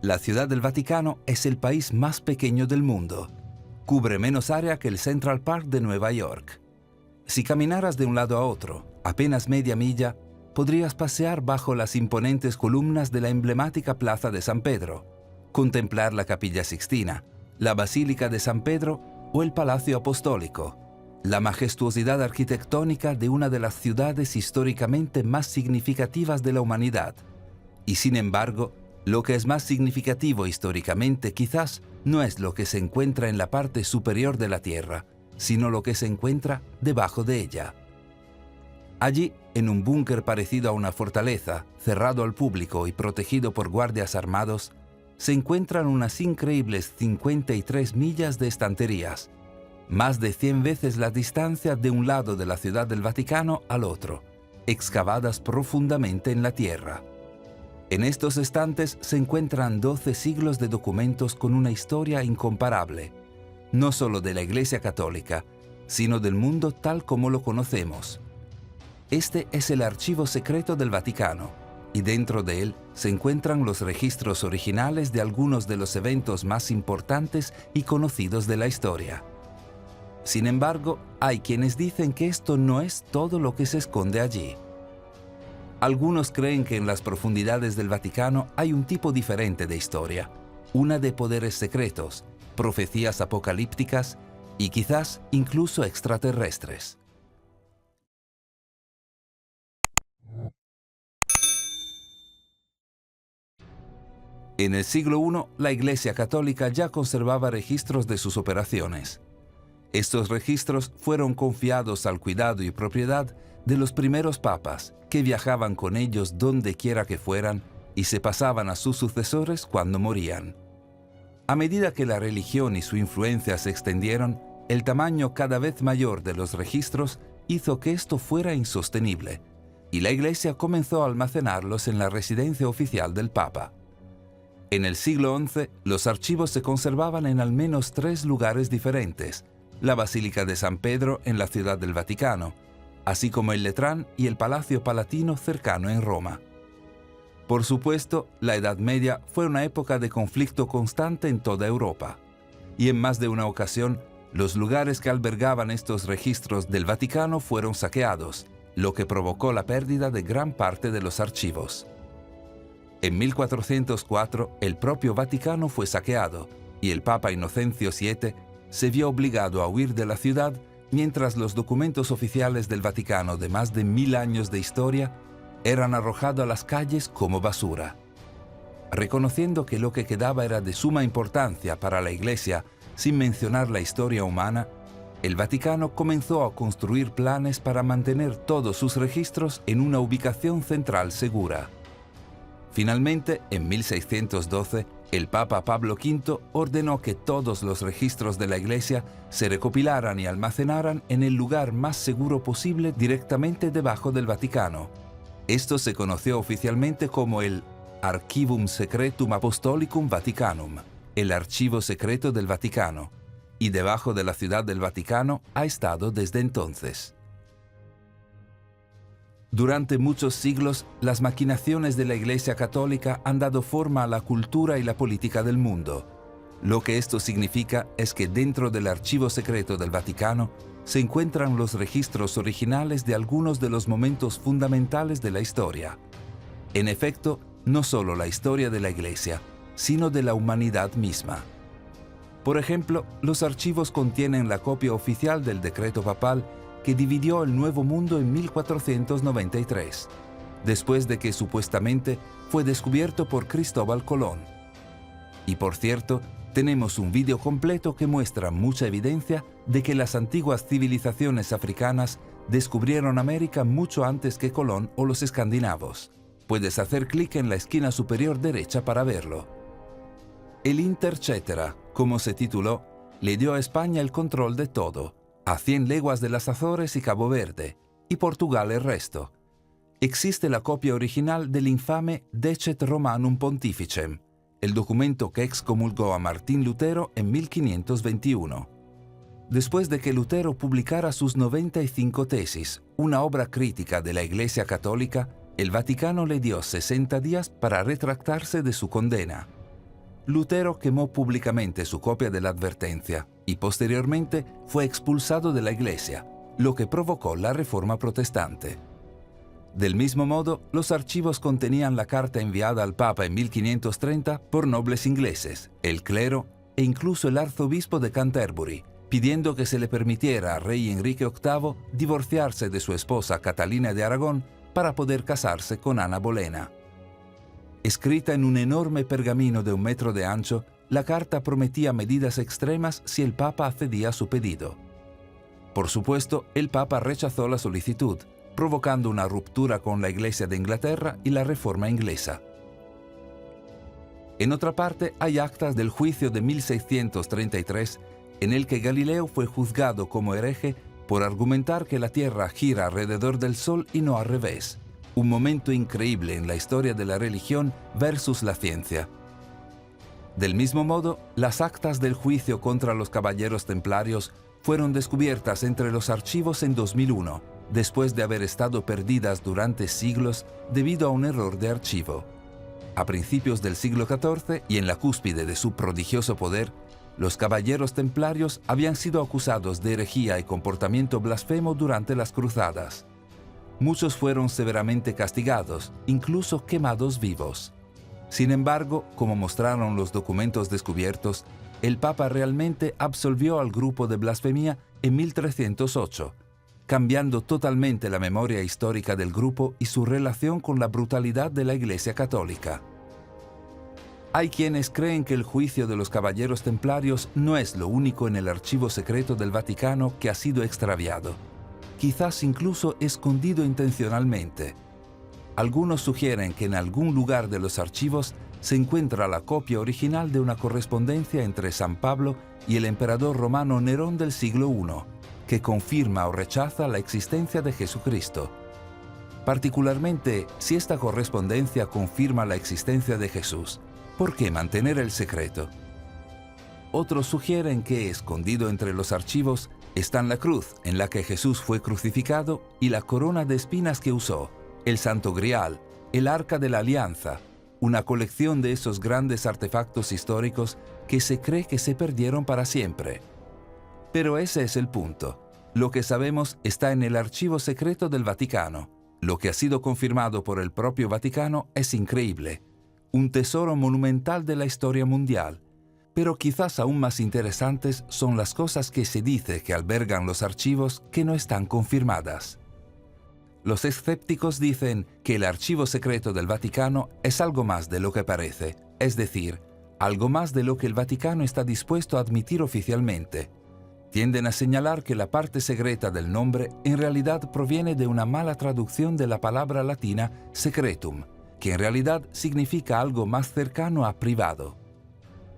La Ciudad del Vaticano es el país más pequeño del mundo. Cubre menos área que el Central Park de Nueva York. Si caminaras de un lado a otro, apenas media milla, podrías pasear bajo las imponentes columnas de la emblemática Plaza de San Pedro, contemplar la Capilla Sixtina, la Basílica de San Pedro o el Palacio Apostólico, la majestuosidad arquitectónica de una de las ciudades históricamente más significativas de la humanidad. Y sin embargo, lo que es más significativo históricamente quizás no es lo que se encuentra en la parte superior de la Tierra, sino lo que se encuentra debajo de ella. Allí, en un búnker parecido a una fortaleza, cerrado al público y protegido por guardias armados, se encuentran unas increíbles 53 millas de estanterías, más de 100 veces la distancia de un lado de la Ciudad del Vaticano al otro, excavadas profundamente en la tierra. En estos estantes se encuentran 12 siglos de documentos con una historia incomparable, no solo de la Iglesia Católica, sino del mundo tal como lo conocemos. Este es el archivo secreto del Vaticano, y dentro de él se encuentran los registros originales de algunos de los eventos más importantes y conocidos de la historia. Sin embargo, hay quienes dicen que esto no es todo lo que se esconde allí. Algunos creen que en las profundidades del Vaticano hay un tipo diferente de historia, una de poderes secretos, profecías apocalípticas y quizás incluso extraterrestres. En el siglo I, la Iglesia Católica ya conservaba registros de sus operaciones. Estos registros fueron confiados al cuidado y propiedad de los primeros papas, que viajaban con ellos donde quiera que fueran y se pasaban a sus sucesores cuando morían. A medida que la religión y su influencia se extendieron, el tamaño cada vez mayor de los registros hizo que esto fuera insostenible, y la Iglesia comenzó a almacenarlos en la residencia oficial del Papa. En el siglo XI, los archivos se conservaban en al menos 3 lugares diferentes: la Basílica de San Pedro en la Ciudad del Vaticano, así como el Letrán y el Palacio Palatino cercano en Roma. Por supuesto, la Edad Media fue una época de conflicto constante en toda Europa, y en más de una ocasión, los lugares que albergaban estos registros del Vaticano fueron saqueados, lo que provocó la pérdida de gran parte de los archivos. En 1404, el propio Vaticano fue saqueado, y el Papa Inocencio VII se vio obligado a huir de la ciudad mientras los documentos oficiales del Vaticano de más de 1000 años de historia eran arrojados a las calles como basura. Reconociendo que lo que quedaba era de suma importancia para la Iglesia, sin mencionar la historia humana, el Vaticano comenzó a construir planes para mantener todos sus registros en una ubicación central segura. Finalmente, en 1612, el Papa Pablo V ordenó que todos los registros de la Iglesia se recopilaran y almacenaran en el lugar más seguro posible directamente debajo del Vaticano. Esto se conoció oficialmente como el Archivum Secretum Apostolicum Vaticanum, el Archivo Secreto del Vaticano, y debajo de la Ciudad del Vaticano ha estado desde entonces. Durante muchos siglos, las maquinaciones de la Iglesia Católica han dado forma a la cultura y la política del mundo. Lo que esto significa es que dentro del archivo secreto del Vaticano se encuentran los registros originales de algunos de los momentos fundamentales de la historia. En efecto, no solo la historia de la Iglesia, sino de la humanidad misma. Por ejemplo, los archivos contienen la copia oficial del decreto papal que dividió el Nuevo Mundo en 1493, después de que supuestamente fue descubierto por Cristóbal Colón. Y por cierto, tenemos un vídeo completo que muestra mucha evidencia de que las antiguas civilizaciones africanas descubrieron América mucho antes que Colón o los escandinavos. Puedes hacer clic en la esquina superior derecha para verlo. El Intercetera, como se tituló, le dio a España el control de todo, a 100 leguas de las Azores y Cabo Verde, y Portugal el resto. Existe la copia original del infame Decet Romanum Pontificem, el documento que excomulgó a Martín Lutero en 1521. Después de que Lutero publicara sus 95 tesis, una obra crítica de la Iglesia Católica, el Vaticano le dio 60 días para retractarse de su condena. Lutero quemó públicamente su copia de la advertencia y posteriormente fue expulsado de la Iglesia, lo que provocó la Reforma Protestante. Del mismo modo, los archivos contenían la carta enviada al Papa en 1530 por nobles ingleses, el clero e incluso el arzobispo de Canterbury, pidiendo que se le permitiera al rey Enrique VIII divorciarse de su esposa Catalina de Aragón para poder casarse con Ana Bolena. Escrita en un enorme pergamino de 1 metro de ancho, la carta prometía medidas extremas si el Papa accedía a su pedido. Por supuesto, el Papa rechazó la solicitud, provocando una ruptura con la Iglesia de Inglaterra y la Reforma inglesa. En otra parte, hay actas del juicio de 1633, en el que Galileo fue juzgado como hereje por argumentar que la Tierra gira alrededor del Sol y no al revés. Un momento increíble en la historia de la religión versus la ciencia. Del mismo modo, las actas del juicio contra los caballeros templarios fueron descubiertas entre los archivos en 2001, después de haber estado perdidas durante siglos debido a un error de archivo. A principios del siglo XIV y en la cúspide de su prodigioso poder, los caballeros templarios habían sido acusados de herejía y comportamiento blasfemo durante las cruzadas. Muchos fueron severamente castigados, incluso quemados vivos. Sin embargo, como mostraron los documentos descubiertos, el Papa realmente absolvió al grupo de blasfemia en 1308, cambiando totalmente la memoria histórica del grupo y su relación con la brutalidad de la Iglesia Católica. Hay quienes creen que el juicio de los caballeros templarios no es lo único en el archivo secreto del Vaticano que ha sido extraviado, quizás incluso escondido intencionalmente. Algunos sugieren que en algún lugar de los archivos se encuentra la copia original de una correspondencia entre San Pablo y el emperador romano Nerón del siglo I, que confirma o rechaza la existencia de Jesucristo. Particularmente, si esta correspondencia confirma la existencia de Jesús, ¿por qué mantener el secreto? Otros sugieren que, escondido entre los archivos, están la cruz en la que Jesús fue crucificado y la corona de espinas que usó, el Santo Grial, el Arca de la Alianza, una colección de esos grandes artefactos históricos que se cree que se perdieron para siempre. Pero ese es el punto. Lo que sabemos está en el archivo secreto del Vaticano. Lo que ha sido confirmado por el propio Vaticano es increíble. Un tesoro monumental de la historia mundial. Pero quizás aún más interesantes son las cosas que se dice que albergan los archivos que no están confirmadas. Los escépticos dicen que el archivo secreto del Vaticano es algo más de lo que parece, es decir, algo más de lo que el Vaticano está dispuesto a admitir oficialmente. Tienden a señalar que la parte secreta del nombre en realidad proviene de una mala traducción de la palabra latina secretum, que en realidad significa algo más cercano a privado.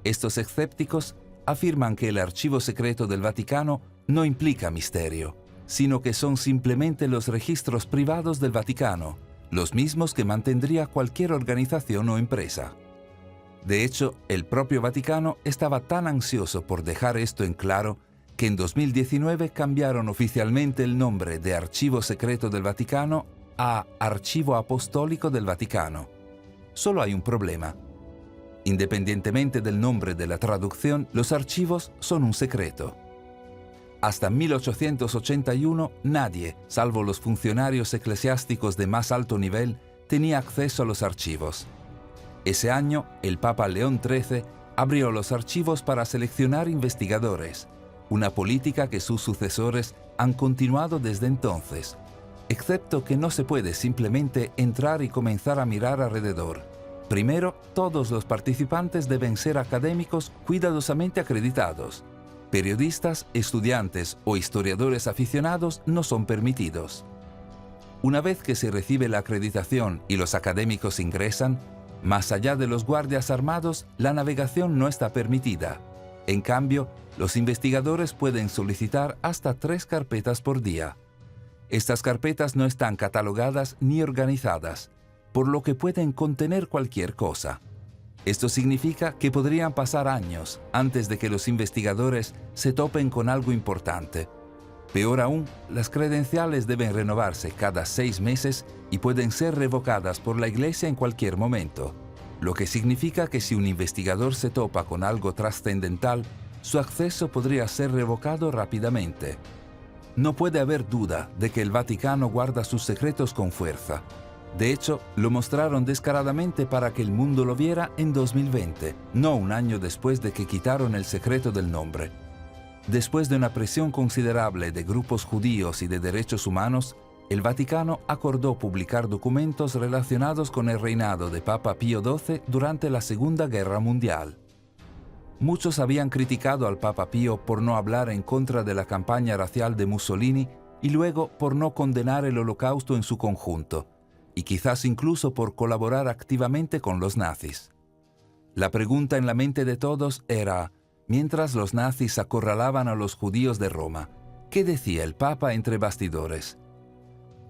Estos escépticos afirman que el archivo secreto del Vaticano no implica misterio, sino que son simplemente los registros privados del Vaticano, los mismos que mantendría cualquier organización o empresa. De hecho, el propio Vaticano estaba tan ansioso por dejar esto en claro que en 2019 cambiaron oficialmente el nombre de Archivo Secreto del Vaticano a Archivo Apostólico del Vaticano. Solo hay un problema. Independientemente del nombre de la traducción, los archivos son un secreto. Hasta 1881, nadie, salvo los funcionarios eclesiásticos de más alto nivel, tenía acceso a los archivos. Ese año, el Papa León XIII abrió los archivos para seleccionar investigadores, una política que sus sucesores han continuado desde entonces, excepto que no se puede simplemente entrar y comenzar a mirar alrededor. Primero, todos los participantes deben ser académicos cuidadosamente acreditados. Periodistas, estudiantes o historiadores aficionados no son permitidos. Una vez que se recibe la acreditación y los académicos ingresan, más allá de los guardias armados, la navegación no está permitida. En cambio, los investigadores pueden solicitar hasta 3 carpetas por día. Estas carpetas no están catalogadas ni organizadas, por lo que pueden contener cualquier cosa. Esto significa que podrían pasar años antes de que los investigadores se topen con algo importante. Peor aún, las credenciales deben renovarse cada 6 meses y pueden ser revocadas por la Iglesia en cualquier momento. lo que significa que si un investigador se topa con algo trascendental, su acceso podría ser revocado rápidamente. No puede haber duda de que el Vaticano guarda sus secretos con fuerza. De hecho, lo mostraron descaradamente para que el mundo lo viera en 2020, no un año después de que quitaron el secreto del nombre. Después de una presión considerable de grupos judíos y de derechos humanos, el Vaticano acordó publicar documentos relacionados con el reinado de Papa Pío XII durante la Segunda Guerra Mundial. Muchos habían criticado al Papa Pío por no hablar en contra de la campaña racial de Mussolini y luego por no condenar el Holocausto en su conjunto, y quizás incluso por colaborar activamente con los nazis. La pregunta en la mente de todos era, mientras los nazis acorralaban a los judíos de Roma, ¿qué decía el Papa entre bastidores?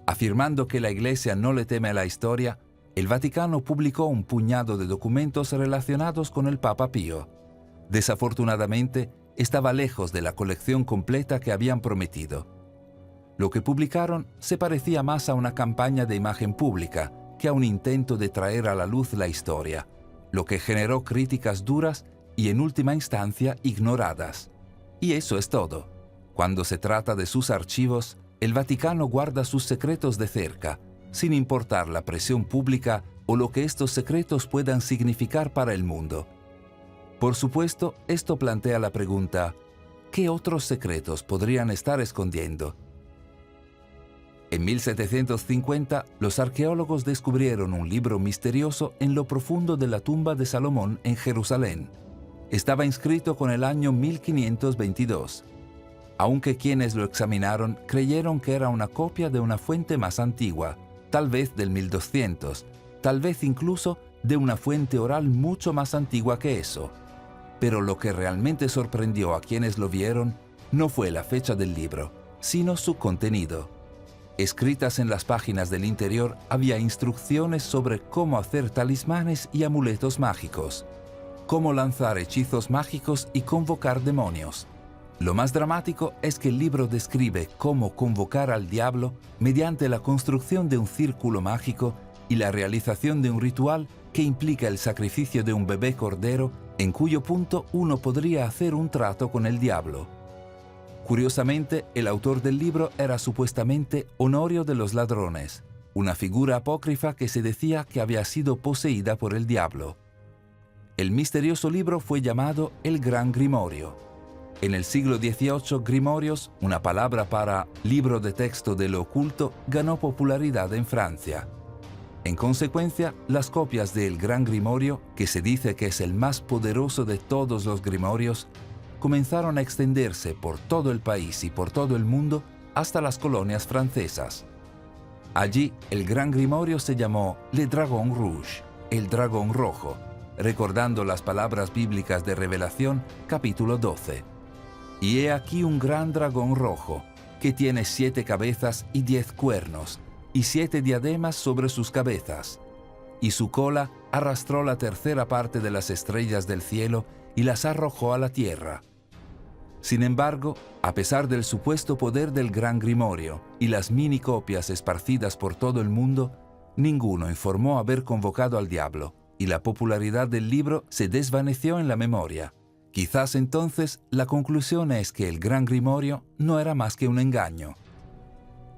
Afirmando que la Iglesia no le teme a la historia, el Vaticano publicó un puñado de documentos relacionados con el Papa Pío. Desafortunadamente, estaba lejos de la colección completa que habían prometido. Lo que publicaron se parecía más a una campaña de imagen pública que a un intento de traer a la luz la historia, lo que generó críticas duras y en última instancia ignoradas. Y eso es todo. Cuando se trata de sus archivos, el Vaticano guarda sus secretos de cerca, sin importar la presión pública o lo que estos secretos puedan significar para el mundo. Por supuesto, esto plantea la pregunta, ¿qué otros secretos podrían estar escondiendo? En 1750, los arqueólogos descubrieron un libro misterioso en lo profundo de la tumba de Salomón en Jerusalén. Estaba inscrito con el año 1522. Aunque quienes lo examinaron creyeron que era una copia de una fuente más antigua, tal vez del 1200, tal vez incluso de una fuente oral mucho más antigua que eso. Pero lo que realmente sorprendió a quienes lo vieron no fue la fecha del libro, sino su contenido. Escritas en las páginas del interior había instrucciones sobre cómo hacer talismanes y amuletos mágicos, cómo lanzar hechizos mágicos y convocar demonios. Lo más dramático es que el libro describe cómo convocar al diablo mediante la construcción de un círculo mágico y la realización de un ritual que implica el sacrificio de un bebé cordero en cuyo punto uno podría hacer un trato con el diablo. Curiosamente, el autor del libro era supuestamente Honorio de los Ladrones, una figura apócrifa que se decía que había sido poseída por el diablo. El misterioso libro fue llamado el Gran Grimorio. En el siglo XVIII, grimorios, una palabra para libro de texto de lo oculto, ganó popularidad en Francia. En consecuencia, las copias del Gran Grimorio, que se dice que es el más poderoso de todos los grimorios, comenzaron a extenderse por todo el país y por todo el mundo hasta las colonias francesas. Allí, el Gran Grimorio se llamó Le Dragon Rouge, el dragón rojo, recordando las palabras bíblicas de Revelación, capítulo 12. Y he aquí un gran dragón rojo, que tiene 7 cabezas y 10 cuernos, y 7 diademas sobre sus cabezas. Y su cola arrastró la tercera parte de las estrellas del cielo y las arrojó a la tierra. Sin embargo, a pesar del supuesto poder del Gran Grimorio y las mini copias esparcidas por todo el mundo, ninguno informó haber convocado al diablo, y la popularidad del libro se desvaneció en la memoria. Quizás entonces la conclusión es que el Gran Grimorio no era más que un engaño.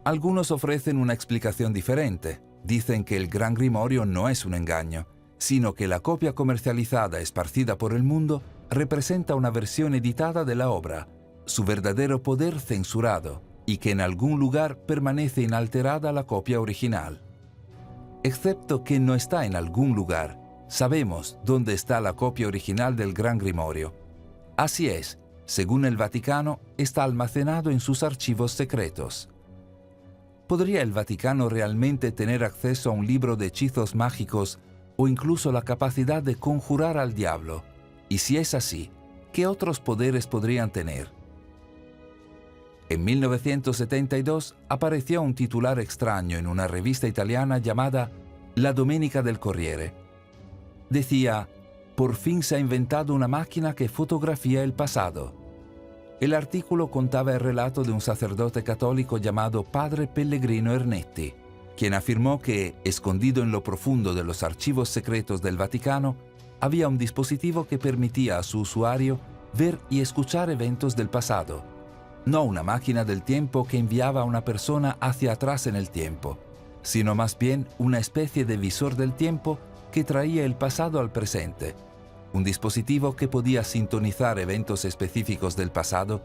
Algunos ofrecen una explicación diferente. Dicen que el Gran Grimorio no es un engaño, sino que la copia comercializada esparcida por el mundo representa una versión editada de la obra, su verdadero poder censurado, y que en algún lugar permanece inalterada la copia original. Excepto que no está en algún lugar, sabemos dónde está la copia original del Gran Grimorio. Así es, según el Vaticano, está almacenado en sus archivos secretos. ¿Podría el Vaticano realmente tener acceso a un libro de hechizos mágicos o incluso la capacidad de conjurar al diablo? Y si es así, ¿qué otros poderes podrían tener? En 1972 apareció un titular extraño en una revista italiana llamada La Domenica del Corriere. Decía, por fin se ha inventado una máquina que fotografía el pasado. El artículo contaba el relato de un sacerdote católico llamado Padre Pellegrino Ernetti, quien afirmó que, escondido en lo profundo de los archivos secretos del Vaticano, había un dispositivo que permitía a su usuario ver y escuchar eventos del pasado. No una máquina del tiempo que enviaba a una persona hacia atrás en el tiempo, sino más bien una especie de visor del tiempo que traía el pasado al presente. Un dispositivo que podía sintonizar eventos específicos del pasado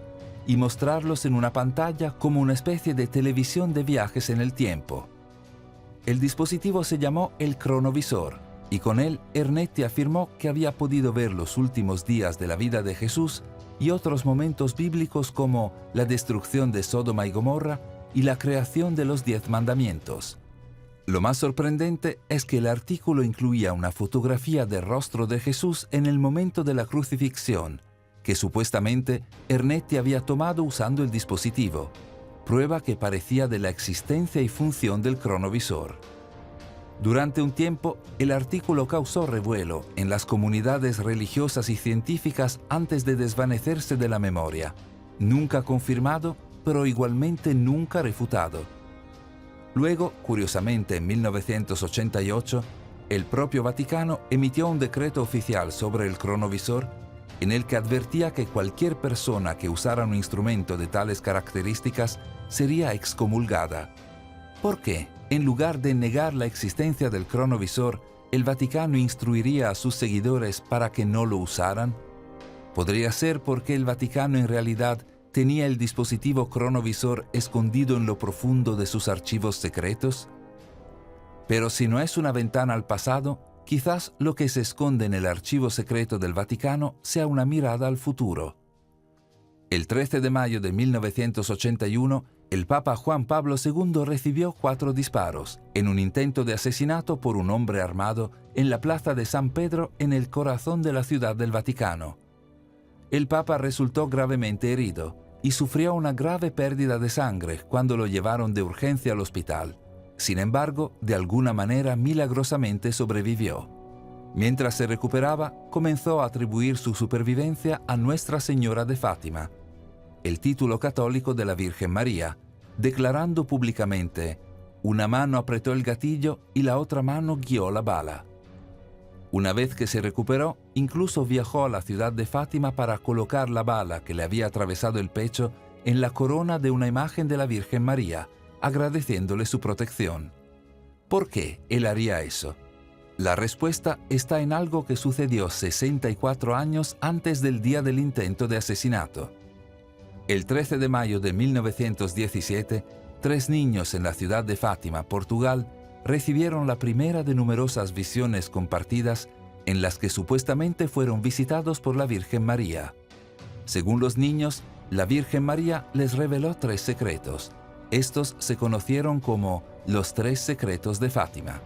y mostrarlos en una pantalla como una especie de televisión de viajes en el tiempo. El dispositivo se llamó el cronovisor, y con él Ernetti afirmó que había podido ver los últimos días de la vida de Jesús y otros momentos bíblicos como la destrucción de Sodoma y Gomorra y la creación de los 10 mandamientos. Lo más sorprendente es que el artículo incluía una fotografía del rostro de Jesús en el momento de la crucifixión, que supuestamente Ernetti había tomado usando el dispositivo, prueba que parecía de la existencia y función del cronovisor. Durante un tiempo, el artículo causó revuelo en las comunidades religiosas y científicas antes de desvanecerse de la memoria, nunca confirmado, pero igualmente nunca refutado. Luego, curiosamente, en 1988, el propio Vaticano emitió un decreto oficial sobre el cronovisor en el que advertía que cualquier persona que usara un instrumento de tales características sería excomulgada. ¿Por qué, en lugar de negar la existencia del cronovisor, el Vaticano instruiría a sus seguidores para que no lo usaran? ¿Podría ser porque el Vaticano en realidad tenía el dispositivo cronovisor escondido en lo profundo de sus archivos secretos? Pero si no es una ventana al pasado, quizás lo que se esconde en el archivo secreto del Vaticano sea una mirada al futuro. El 13 de mayo de 1981, el Papa Juan Pablo II recibió 4 disparos en un intento de asesinato por un hombre armado en la plaza de San Pedro en el corazón de la ciudad del Vaticano. El Papa resultó gravemente herido y sufrió una grave pérdida de sangre cuando lo llevaron de urgencia al hospital. Sin embargo, de alguna manera milagrosamente sobrevivió. Mientras se recuperaba, comenzó a atribuir su supervivencia a Nuestra Señora de Fátima, el título católico de la Virgen María, declarando públicamente: una mano apretó el gatillo y la otra mano guió la bala. Una vez que se recuperó, incluso viajó a la ciudad de Fátima para colocar la bala que le había atravesado el pecho en la corona de una imagen de la Virgen María, agradeciéndole su protección. ¿Por qué él haría eso? La respuesta está en algo que sucedió 64 años antes del día del intento de asesinato. El 13 de mayo de 1917, 3 niños en la ciudad de Fátima, Portugal, recibieron la primera de numerosas visiones compartidas en las que supuestamente fueron visitados por la Virgen María. Según los niños, la Virgen María les reveló 3 secretos. Estos se conocieron como los 3 secretos de Fátima.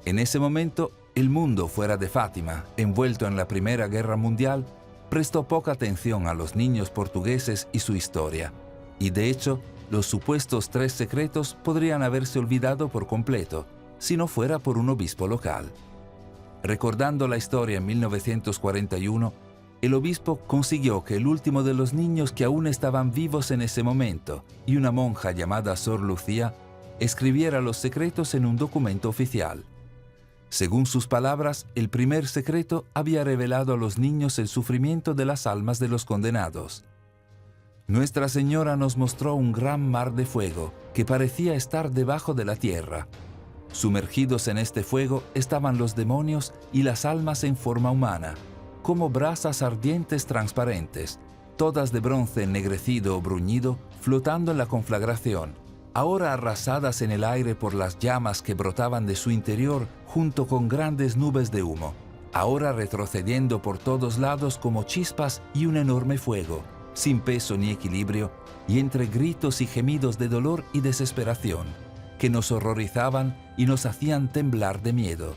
En ese momento, el mundo fuera de Fátima, envuelto en la Primera Guerra Mundial, prestó poca atención a los niños portugueses y su historia, y de hecho, los supuestos 3 secretos podrían haberse olvidado por completo, si no fuera por un obispo local. Recordando la historia en 1941, el obispo consiguió que el último de los niños que aún estaban vivos en ese momento, y una monja llamada Sor Lucía, escribiera los secretos en un documento oficial. Según sus palabras, el primer secreto había revelado a los niños el sufrimiento de las almas de los condenados. Nuestra Señora nos mostró un gran mar de fuego que parecía estar debajo de la tierra. Sumergidos en este fuego estaban los demonios y las almas en forma humana, como brasas ardientes transparentes, todas de bronce ennegrecido o bruñido, flotando en la conflagración, ahora arrasadas en el aire por las llamas que brotaban de su interior junto con grandes nubes de humo, ahora retrocediendo por todos lados como chispas y un enorme fuego, sin peso ni equilibrio, y entre gritos y gemidos de dolor y desesperación, que nos horrorizaban y nos hacían temblar de miedo.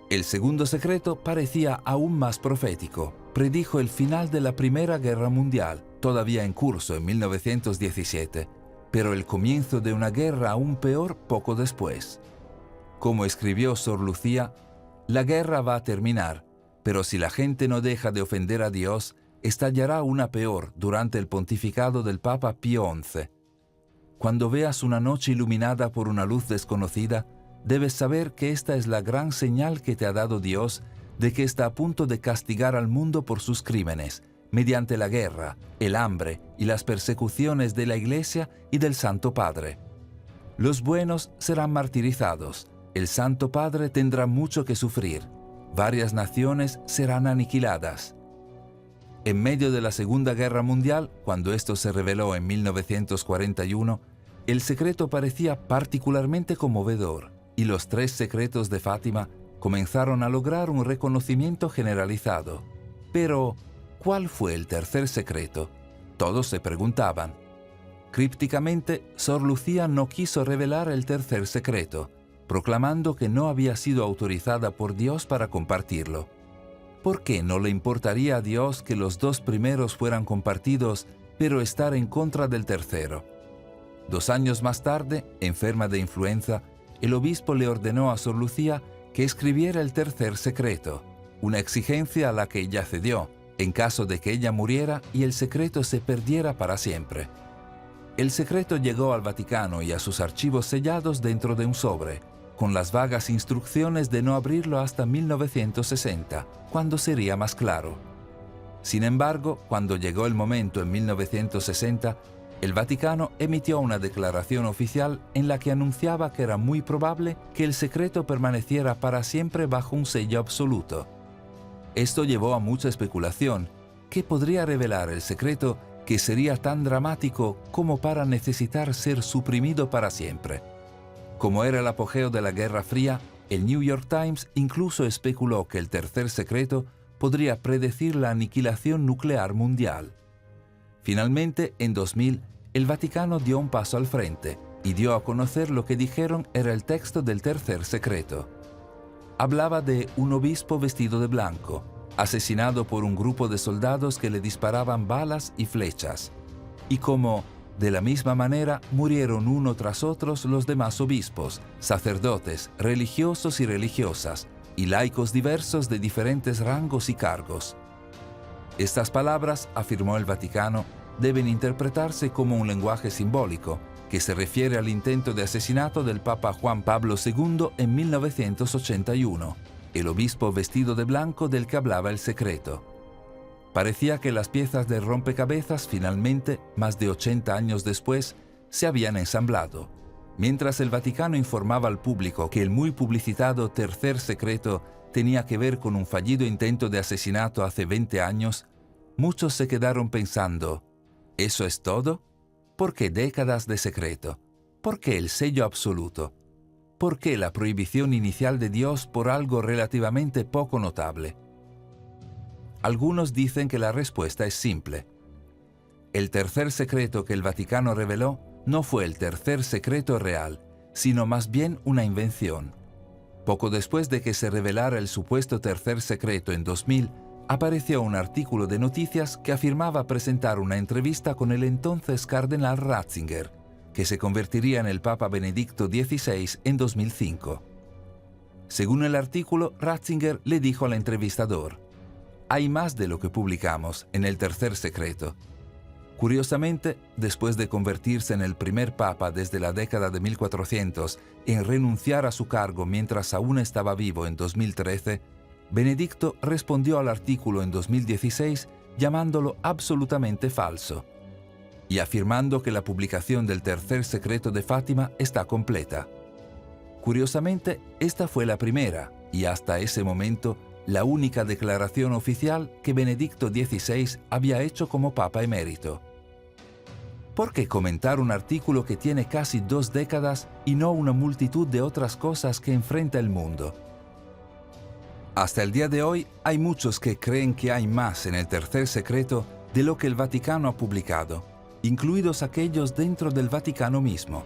El segundo secreto parecía aún más profético. Predijo el final de la Primera Guerra Mundial, todavía en curso en 1917, pero el comienzo de una guerra aún peor poco después. Como escribió Sor Lucía, la guerra va a terminar, pero si la gente no deja de ofender a Dios, estallará una peor durante el pontificado del Papa Pío XI. Cuando veas una noche iluminada por una luz desconocida, debes saber que esta es la gran señal que te ha dado Dios de que está a punto de castigar al mundo por sus crímenes, mediante la guerra, el hambre y las persecuciones de la Iglesia y del Santo Padre. Los buenos serán martirizados, el Santo Padre tendrá mucho que sufrir, varias naciones serán aniquiladas. En medio de la Segunda Guerra Mundial, cuando esto se reveló en 1941, el secreto parecía particularmente conmovedor, y los 3 secretos de Fátima comenzaron a lograr un reconocimiento generalizado. Pero, ¿cuál fue el tercer secreto? Todos se preguntaban. Crípticamente, Sor Lucía no quiso revelar el tercer secreto, proclamando que no había sido autorizada por Dios para compartirlo. ¿Por qué no le importaría a Dios que los 2 primeros fueran compartidos, pero estar en contra del tercero? 2 años más tarde, enferma de influenza, el obispo le ordenó a Sor Lucía que escribiera el tercer secreto, una exigencia a la que ella cedió, en caso de que ella muriera y el secreto se perdiera para siempre. El secreto llegó al Vaticano y a sus archivos sellados dentro de un sobre, con las vagas instrucciones de no abrirlo hasta 1960, cuando sería más claro. Sin embargo, cuando llegó el momento en 1960, el Vaticano emitió una declaración oficial en la que anunciaba que era muy probable que el secreto permaneciera para siempre bajo un sello absoluto. Esto llevó a mucha especulación. ¿Qué podría revelar el secreto que sería tan dramático como para necesitar ser suprimido para siempre? Como era el apogeo de la Guerra Fría, el New York Times incluso especuló que el tercer secreto podría predecir la aniquilación nuclear mundial. Finalmente, en 2000, el Vaticano dio un paso al frente y dio a conocer lo que dijeron era el texto del tercer secreto. Hablaba de un obispo vestido de blanco, asesinado por un grupo de soldados que le disparaban balas y flechas, y como, de la misma manera, murieron uno tras otros los demás obispos, sacerdotes, religiosos y religiosas, y laicos diversos de diferentes rangos y cargos. Estas palabras, afirmó el Vaticano, deben interpretarse como un lenguaje simbólico, que se refiere al intento de asesinato del Papa Juan Pablo II en 1981, el obispo vestido de blanco del que hablaba el secreto. Parecía que las piezas del rompecabezas finalmente, más de 80 años después, se habían ensamblado. Mientras el Vaticano informaba al público que el muy publicitado tercer secreto tenía que ver con un fallido intento de asesinato hace 20 años, muchos se quedaron pensando, ¿eso es todo? ¿Por qué décadas de secreto? ¿Por qué el sello absoluto? ¿Por qué la prohibición inicial de Dios por algo relativamente poco notable? Algunos dicen que la respuesta es simple. El tercer secreto que el Vaticano reveló no fue el tercer secreto real, sino más bien una invención. Poco después de que se revelara el supuesto tercer secreto en 2000, apareció un artículo de noticias que afirmaba presentar una entrevista con el entonces cardenal Ratzinger, que se convertiría en el Papa Benedicto XVI en 2005. Según el artículo, Ratzinger le dijo al entrevistador, «Hay más de lo que publicamos en el tercer secreto». Curiosamente, después de convertirse en el primer papa desde la década de 1400 en renunciar a su cargo mientras aún estaba vivo en 2013, Benedicto respondió al artículo en 2016 llamándolo absolutamente falso y afirmando que la publicación del tercer secreto de Fátima está completa. Curiosamente, esta fue la primera y hasta ese momento la única declaración oficial que Benedicto XVI había hecho como Papa emérito. ¿Por qué comentar un artículo que tiene casi 2 décadas y no una multitud de otras cosas que enfrenta el mundo? Hasta el día de hoy hay muchos que creen que hay más en el tercer secreto de lo que el Vaticano ha publicado, incluidos aquellos dentro del Vaticano mismo.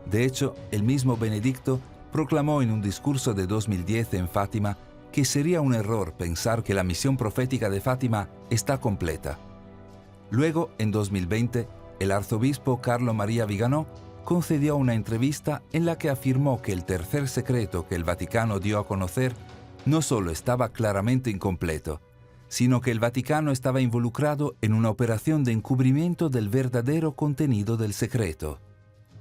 De hecho, el mismo Benedicto proclamó en un discurso de 2010 en Fátima que sería un error pensar que la misión profética de Fátima está completa. Luego, en 2020, el arzobispo Carlo María Viganò concedió una entrevista en la que afirmó que el tercer secreto que el Vaticano dio a conocer no solo estaba claramente incompleto, sino que el Vaticano estaba involucrado en una operación de encubrimiento del verdadero contenido del secreto.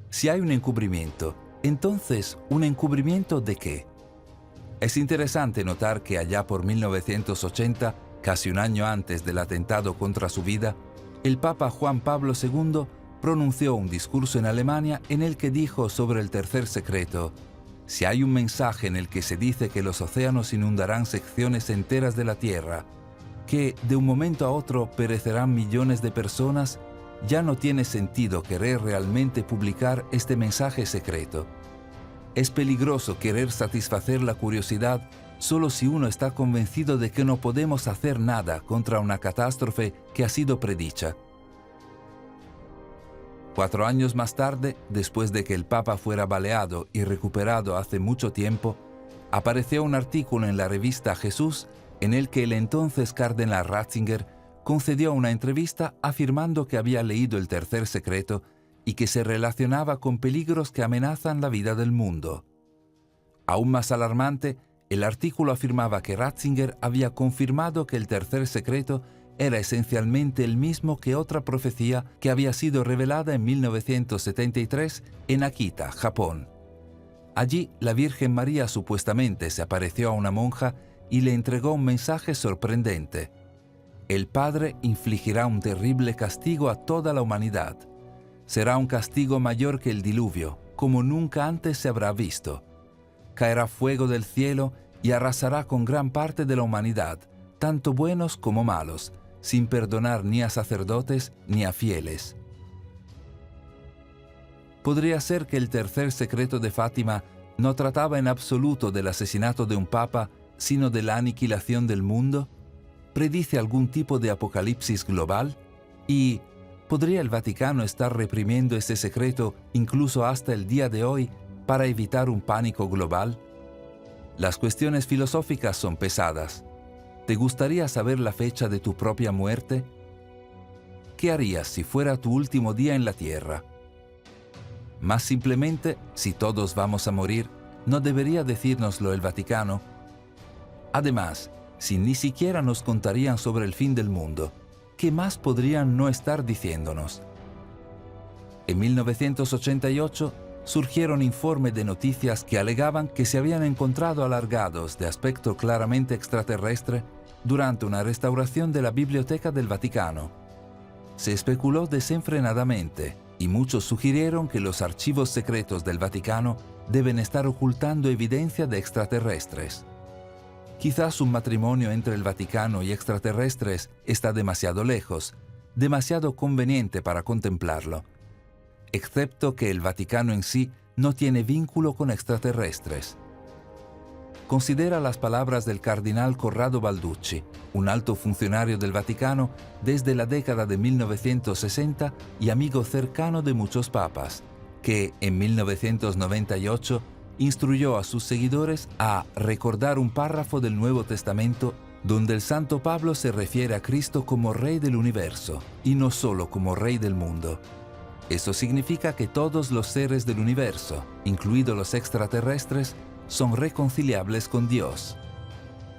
Si hay un encubrimiento, entonces, ¿un encubrimiento de qué? Es interesante notar que allá por 1980, casi un año antes del atentado contra su vida, el Papa Juan Pablo II pronunció un discurso en Alemania en el que dijo sobre el tercer secreto: si hay un mensaje en el que se dice que los océanos inundarán secciones enteras de la Tierra, que de un momento a otro perecerán millones de personas, ya no tiene sentido querer realmente publicar este mensaje secreto. Es peligroso querer satisfacer la curiosidad solo si uno está convencido de que no podemos hacer nada contra una catástrofe que ha sido predicha. 4 años más tarde, después de que el Papa fuera baleado y recuperado hace mucho tiempo, apareció un artículo en la revista Jesús en el que el entonces cardenal Ratzinger concedió una entrevista afirmando que había leído el tercer secreto y que se relacionaba con peligros que amenazan la vida del mundo. Aún más alarmante, el artículo afirmaba que Ratzinger había confirmado que el tercer secreto era esencialmente el mismo que otra profecía que había sido revelada en 1973 en Akita, Japón. Allí, la Virgen María supuestamente se apareció a una monja y le entregó un mensaje sorprendente. El Padre infligirá un terrible castigo a toda la humanidad. Será un castigo mayor que el diluvio, como nunca antes se habrá visto. Caerá fuego del cielo y arrasará con gran parte de la humanidad, tanto buenos como malos, sin perdonar ni a sacerdotes ni a fieles. ¿Podría ser que el tercer secreto de Fátima no trataba en absoluto del asesinato de un papa, sino de la aniquilación del mundo? ¿Predice algún tipo de apocalipsis global? ¿Y podría el Vaticano estar reprimiendo ese secreto incluso hasta el día de hoy para evitar un pánico global? Las cuestiones filosóficas son pesadas. ¿Te gustaría saber la fecha de tu propia muerte? ¿Qué harías si fuera tu último día en la tierra? Más simplemente, si todos vamos a morir, ¿no debería decírnoslo el Vaticano? Además, si ni siquiera nos contarían sobre el fin del mundo, ¿qué más podrían no estar diciéndonos? En 1988 surgieron informes de noticias que alegaban que se habían encontrado alargados de aspecto claramente extraterrestre durante una restauración de la Biblioteca del Vaticano. Se especuló desenfrenadamente y muchos sugirieron que los archivos secretos del Vaticano deben estar ocultando evidencia de extraterrestres. Quizás un matrimonio entre el Vaticano y extraterrestres está demasiado lejos, demasiado conveniente para contemplarlo, excepto que el Vaticano en sí no tiene vínculo con extraterrestres. Considera las palabras del cardenal Corrado Balducci, un alto funcionario del Vaticano desde la década de 1960 y amigo cercano de muchos papas, que en 1998 instruyó a sus seguidores a recordar un párrafo del Nuevo Testamento donde el Santo Pablo se refiere a Cristo como Rey del universo y no solo como Rey del mundo. Eso significa que todos los seres del universo, incluidos los extraterrestres, son reconciliables con Dios.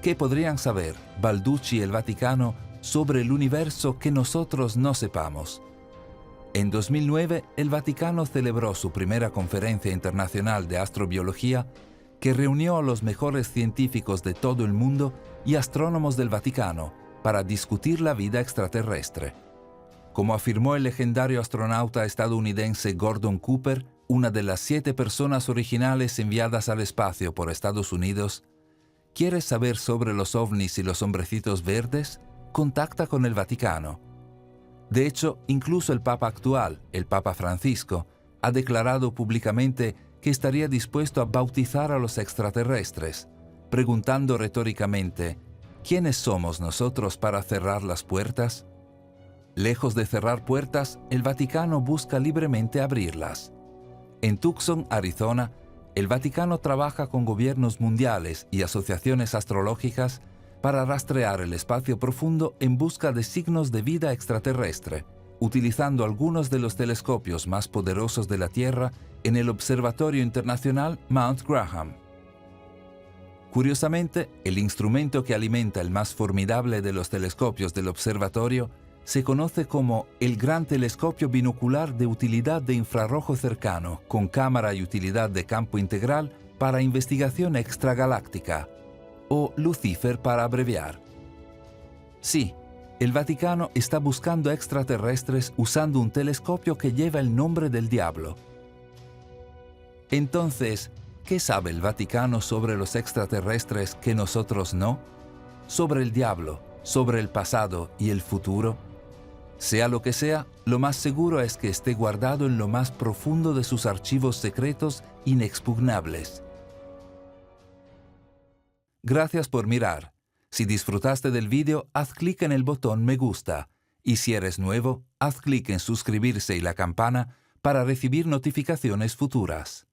¿Qué podrían saber Balducci y el Vaticano sobre el universo que nosotros no sepamos? En 2009, el Vaticano celebró su primera conferencia internacional de astrobiología que reunió a los mejores científicos de todo el mundo y astrónomos del Vaticano para discutir la vida extraterrestre. Como afirmó el legendario astronauta estadounidense Gordon Cooper, una de las 7 personas originales enviadas al espacio por Estados Unidos, ¿quieres saber sobre los ovnis y los hombrecitos verdes? Contacta con el Vaticano. De hecho, incluso el Papa actual, el Papa Francisco, ha declarado públicamente que estaría dispuesto a bautizar a los extraterrestres, preguntando retóricamente, ¿quiénes somos nosotros para cerrar las puertas? Lejos de cerrar puertas, el Vaticano busca libremente abrirlas. En Tucson, Arizona, el Vaticano trabaja con gobiernos mundiales y asociaciones astrológicas para rastrear el espacio profundo en busca de signos de vida extraterrestre, utilizando algunos de los telescopios más poderosos de la Tierra en el Observatorio Internacional Mount Graham. Curiosamente, el instrumento que alimenta el más formidable de los telescopios del observatorio se conoce como el Gran Telescopio Binocular de Utilidad de Infrarrojo Cercano, con cámara y utilidad de campo integral para investigación extragaláctica, o Lucifer para abreviar. Sí, el Vaticano está buscando extraterrestres usando un telescopio que lleva el nombre del diablo. Entonces, ¿qué sabe el Vaticano sobre los extraterrestres que nosotros no? ¿Sobre el diablo, sobre el pasado y el futuro? Sea lo que sea, lo más seguro es que esté guardado en lo más profundo de sus archivos secretos inexpugnables. Gracias por mirar. Si disfrutaste del vídeo, haz clic en el botón me gusta. Y si eres nuevo, haz clic en suscribirse y la campana para recibir notificaciones futuras.